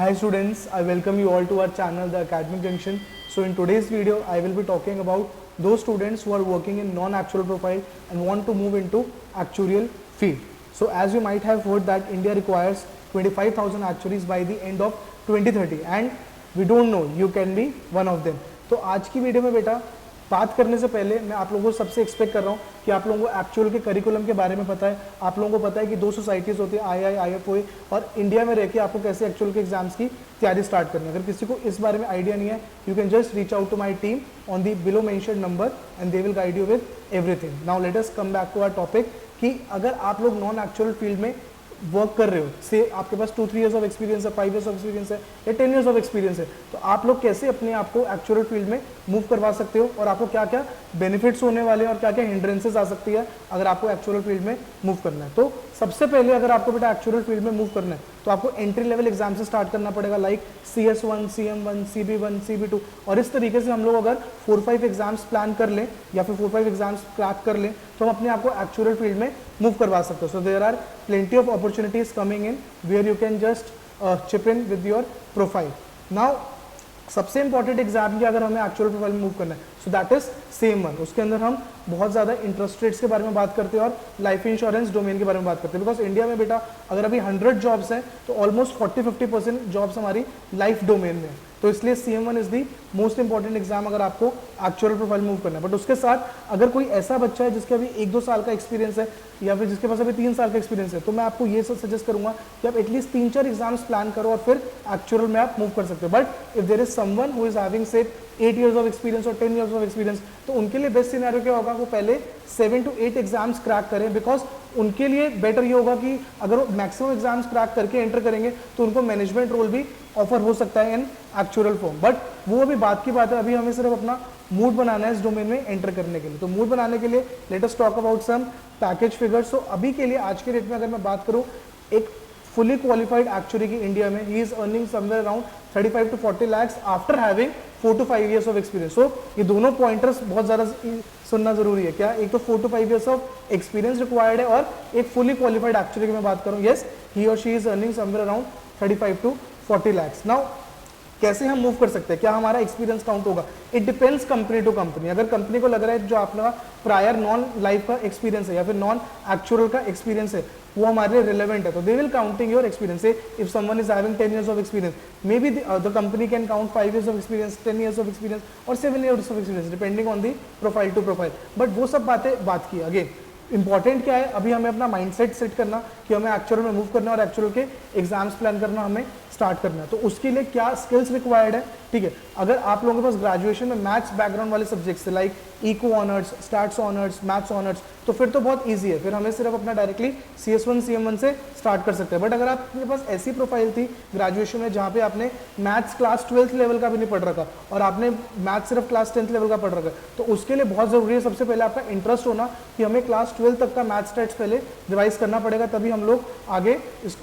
Hi students, I welcome you all to our channel, The Academic Junction. So in today's video, I will be talking about those students who are working in non-actual profile and want to move into actuarial field. So as you might have heard that India requires 25,000 actuaries by the end of 2030 and we don't know, you can be one of them. तो आज की video में बेटा बात करने से पहले मैं आप लोगों को सबसे एक्सपेक्ट कर रहा हूँ कि आप लोगों को एक्चुअल के करिकुलम के बारे में पता है, आप लोगों को पता है कि दो सोसाइटीज़ होती है IIFOA और इंडिया में रह के आपको कैसे एक्चुअल के एग्जाम्स की तैयारी स्टार्ट करनी है। अगर किसी को इस बारे में आइडिया नहीं है, you can just reach out to my team on the below mentioned number and they will guide you with everything. Now let us come back to our topic कि अगर आप लोग नॉन एक्चुअल फील्ड में work कर रहे हो, से आपके पास 2-3 इयर्स ऑफ एक्सपीरियंस है, 5 इयर्स ऑफ एक्सपीरियंस है या 10 इयर्स ऑफ एक्सपीरियंस है, तो आप लोग कैसे अपने आप को एक्चुअल फील्ड में मूव करवा सकते हो और आपको क्या क्या बेनिफिट्स होने वाले हैं और क्या क्या हिंड्रेंसेस आ सकती है अगर आपको एक्चुअल फील्ड में मूव करना है। तो सबसे पहले अगर आपको बेटा एक्चुअल फील्ड में मूव करना है तो आपको एंट्री लेवल एग्जाम से स्टार्ट करना पड़ेगा, like CS1, CM1, CB1, CB2 और इस तरीके से हम लोग अगर 4-5 एग्जाम्स प्लान कर लें या फिर 4-5 एग्जाम्स क्रैक कर लें तो हम अपने आप को एक्चुअल फील्ड में मूव करवा सकते हो। So there are plenty of opportunities coming in where you can just chip in with your profile. Now सबसे इंपॉर्टेंट एग्जाम की अगर हमें एक्चुअल प्रोफाइल में मूव करना है सो दैट इज CM1। उसके अंदर हम बहुत ज़्यादा इंटरेस्ट रेट्स के बारे में बात करते हैं और लाइफ इंश्योरेंस डोमेन के बारे में बात करते हैं, बिकॉज इंडिया में बेटा अगर अभी 100 जॉब्स हैं तो ऑलमोस्ट 40-50% जॉब्स हमारी लाइफ डोमेन में है। तो इसलिए CM1 is the most important exam अगर आपको एक्चुअल प्रोफाइल मूव करना है। बट उसके साथ अगर कोई ऐसा बच्चा है जिसके अभी 1-2 साल का एक्सपीरियंस है या फिर जिसके पास अभी 3 साल का एक्सपीरियंस है तो मैं आपको ये सब सजेस्ट करूंगा कि आप एटलीस्ट 3-4 एग्जाम्स प्लान करो और फिर एक्चुअल में आप मूव कर सकते हो। But if there is someone who is having say 8 years of experience और 10 इयर्स ऑफ एक्सपीरियंस तो उनके लिए बेस्ट सिनेरियो क्या होगा, वो पहले 7 to 8 एग्जाम्स क्रैक करें, बिकॉज उनके लिए बेटर ये होगा कि अगर वो मैक्सिमम एग्जाम्स क्रैक करके एंटर करेंगे तो उनको मैनेजमेंट रोल भी ऑफर हो सकता है इन एक्चुअल फॉर्म। बट वो अभी बात की बात है, अभी हमें सिर्फ अपना मूड बनाना है इस डोमेन में एंटर करने के लिए। तो मूड बनाने के लिए let us talk about some package figures. तो अभी के लिए आज के रेट में अगर मैं बात करूं, एक फुली क्वालिफाइड एक्चुअली की इंडिया में ही is earning somewhere around 35 to 40 lakhs after having 4 to 5 years of experience. So ये दोनों पॉइंटर्स बहुत ज़्यादा सुनना जरूरी है। क्या एक तो 4 to 5 years of experience required है और एक फुली क्वालिफाइड एक्चुअली की मैं बात करूँ, येस ही और she is earning somewhere around 35 to 40 lakhs। Now कैसे हम मूव कर सकते हैं, क्या हमारा एक्सपीरियंस काउंट होगा? It depends company to company. अगर कंपनी को लग रहा है जो आपका प्रायर नॉन लाइफ का एक्सपीरियंस है या फिर नॉन एक्चुअल का एक्सपीरियंस है वो हमारे लिए रिलेवेंट है तो they will counting your experience. If someone is having 10 years of experience, maybe the company can count 5 years of experience, 10 years of experience और 7 years of experience depending on the profile to profile. But वो सब बातें बात की। Again important क्या है, अभी हमें अपना माइंडसेट सेट करना कि हमें एक्चुअल में मूव करना और एक्चुअल के एग्जाम्स प्लान करना हमें स्टार्ट करना है। तो उसके लिए क्या स्किल्स रिक्वायर्ड है, ठीक है। अगर आप लोगों के पास ग्रेजुएशन में मैथ्स बैकग्राउंड वाले सब्जेक्ट्स है like eco honours, stats honours, maths honours, तो फिर तो बहुत ईजी है, फिर हमें सिर्फ अपना डायरेक्टली CS1 CM1 से स्टार्ट कर सकते हैं। बट अगर आपके पास ऐसी प्रोफाइल थी ग्रेजुएशन में जहाँ पे आपने मैथ्स क्लास 12th लेवल का भी नहीं पढ़ रखा और आपने मैथ्स सिर्फ क्लास 10th लेवल का पढ़ रखा, तो उसके लिए बहुत ज़रूरी है सबसे पहले आपका इंटरेस्ट होना कि हमें क्लास 12 तक का मैथ्स स्टैट्स पहले रिवाइज करना पड़ेगा, तभी हम लोग आगे इस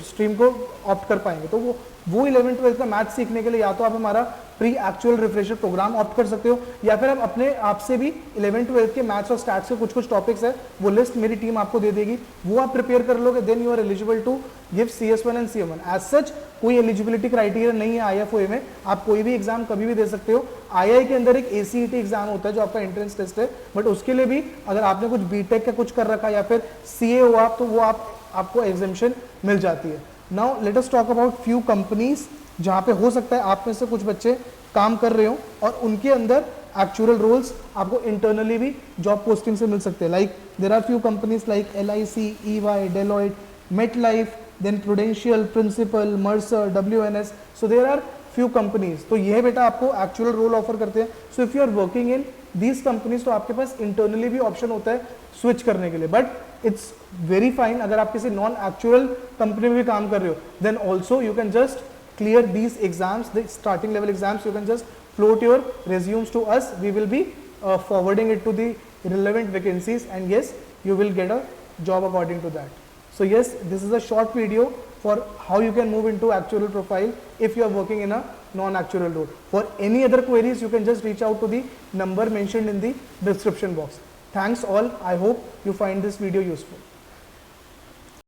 स्ट्रीम को ऑप्ट कर पाएंगे। तो वो 11th-12th का मैथ्स सीखने के लिए या तो आप हमारा pre actual refresher programme opt कर सकते हो या फिर आप अपने आप से भी 11th-12th के मैथ्स और स्टैट्स के कुछ टॉपिक्स है वो लिस्ट मेरी टीम आपको दे देगी, वो आप प्रिपेयर कर लोगे, then you are eligible to give CS1 and CM1। As such कोई एलिजिबिलिटी क्राइटेरिया नहीं है IIFOA में, आप कोई भी एग्जाम कभी भी दे सकते हो। II के अंदर एक ACET एग्जाम होता है जो आपका एंट्रेंस टेस्ट है, बट उसके लिए भी अगर आपने कुछ BTech का कुछ कर रखा या फिर CA हुआ तो वो आपको एग्जेम्पशन मिल जाती है। Now let us talk about few companies जहाँ पे हो सकता है आप में से कुछ बच्चे काम कर रहे हो और उनके अंदर एक्चुअल रोल्स आपको इंटरनली भी जॉब पोस्टिंग से मिल सकते हैं। Like there are few companies like LIC, EY, Deloitte, MetLife, then Prudential, Principal, Mercer, WNS। So there are few companies. तो ये बेटा आपको एक्चुअल रोल ऑफर करते हैं। So if you are working in these companies तो आपके पास internally भी option होता है स्विच करने के लिए। बट इट्स वेरी फाइन अगर आप किसी नॉन एक्चुअल कंपनी में भी काम कर रहे हो, then also you can just clear these exams, the starting level exams. You can just float your resumes to us. We will be forwarding it to the relevant vacancies and yes, you will get a job according to that. So yes, this is a short video for how you can move into actual profile if you are working in a non-actual role. For any other queries, you can just reach out to the number mentioned in the description box. Thanks all. I hope you find this video useful.